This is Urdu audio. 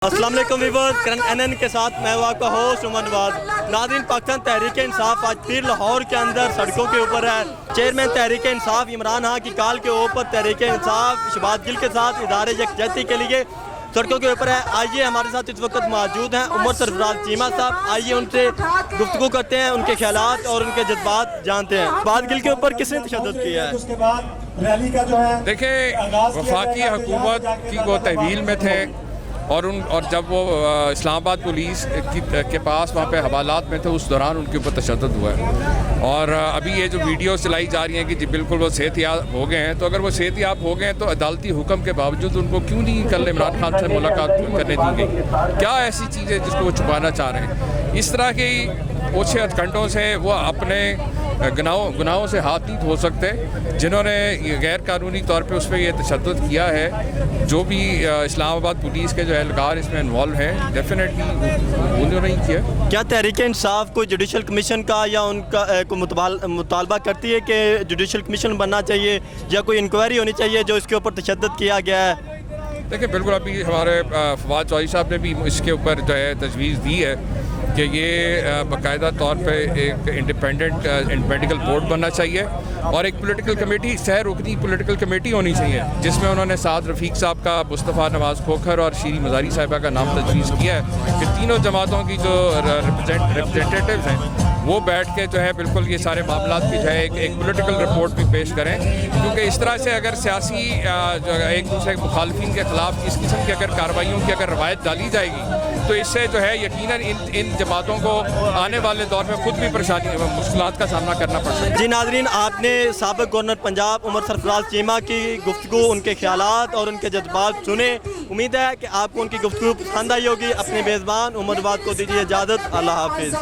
السلام علیکم ویورز، کرن NN کے ساتھ میں ہوں آپ کا ہوسٹ عمر نواز۔ ناظرین، پاکستان تحریک انصاف آج پھر لاہور کے اندر سڑکوں کے اوپر ہے۔ چیئرمین تحریک انصاف عمران ہاں کی کال کے اوپر تحریک انصاف شبات گل کے ساتھ ادارے یکجہتی کے لیے سڑکوں کے اوپر ہے۔ آئیے ہمارے ساتھ اس وقت موجود ہیں عمر سرفراز چیمہ صاحب، آئیے ان سے گفتگو کرتے ہیں، ان کے خیالات اور ان کے جذبات جانتے ہیں۔ شبات گل کے اوپر کس نے تشدد کیا ہے؟ دیکھیں، وفاقی حکومت کی وہ تحویل میں تھے اور جب وہ اسلام آباد پولیس کے پاس وہاں پہ حوالات میں تھے، اس دوران ان کے اوپر تشدد ہوا ہے۔ اور ابھی یہ جو ویڈیو چلائی جا رہی ہیں کہ جی بالکل وہ صحت یاب ہو گئے ہیں، تو اگر وہ صحت یاب ہو گئے ہیں تو عدالتی حکم کے باوجود ان کو کیوں نہیں کل عمران خان سے ملاقات کرنے دی گئی؟ کیا ایسی چیز ہے جس کو وہ چھپانا چاہ رہے ہیں؟ اس طرح کی اوچھے ہتھکنڈوں سے وہ اپنے گناہوں سے ہاتھ نہیں دھو سکتے۔ جنہوں نے غیر قانونی طور پہ اس پہ یہ تشدد کیا ہے، جو بھی اسلام آباد پولیس کے جو اہلکار اس میں انوالو ہیں، ڈیفینیٹلی انہوں نے نہیں کیا۔ کیا تحریک انصاف کو جوڈیشل کمیشن کا یا ان کا مطالبہ کرتی ہے کہ جوڈیشل کمیشن بننا چاہیے یا کوئی انکوائری ہونی چاہیے جو اس کے اوپر تشدد کیا گیا ہے؟ دیکھیں، بالکل ابھی ہمارے فواد چوہدری صاحب نے بھی اس کے اوپر جو ہے تجویز دی ہے کہ یہ باقاعدہ طور پہ ایک انڈیپینڈنٹ میڈیکل بورڈ بننا چاہیے اور ایک پولیٹیکل کمیٹی، سہ رکنی پولیٹیکل کمیٹی ہونی چاہیے، جس میں انہوں نے سعد رفیق صاحب کا، مصطفیٰ نواز کھوکھر اور شیریں مزاری صاحبہ کا نام تجویز کیا ہے کہ تینوں جماعتوں کی جو ریپرزینٹیٹیوز ہیں وہ بیٹھ کے جو ہے بالکل یہ سارے معاملات کی جو ہے ایک پولیٹیکل رپورٹ بھی پیش کریں، کیونکہ اس طرح سے اگر سیاسی جو ایک دوسرے مخالفین کے خلاف اس قسم کی اگر کارروائیوں کی اگر روایت ڈالی جائے گی تو اس سے جو ہے یقیناً ان جماعتوں کو آنے والے دور میں خود بھی مشکلات کا سامنا کرنا پڑ سکتا ہے۔ جی ناظرین، آپ نے سابق گورنر پنجاب عمر سرفراز چیمہ کی گفتگو، ان کے خیالات اور ان کے جذبات سنے۔ امید ہے کہ آپ کو ان کی گفتگو پسند آئی ہوگی۔ اپنے میزبان عمر نواز کو دیجیے اجازت۔ اللہ حافظ۔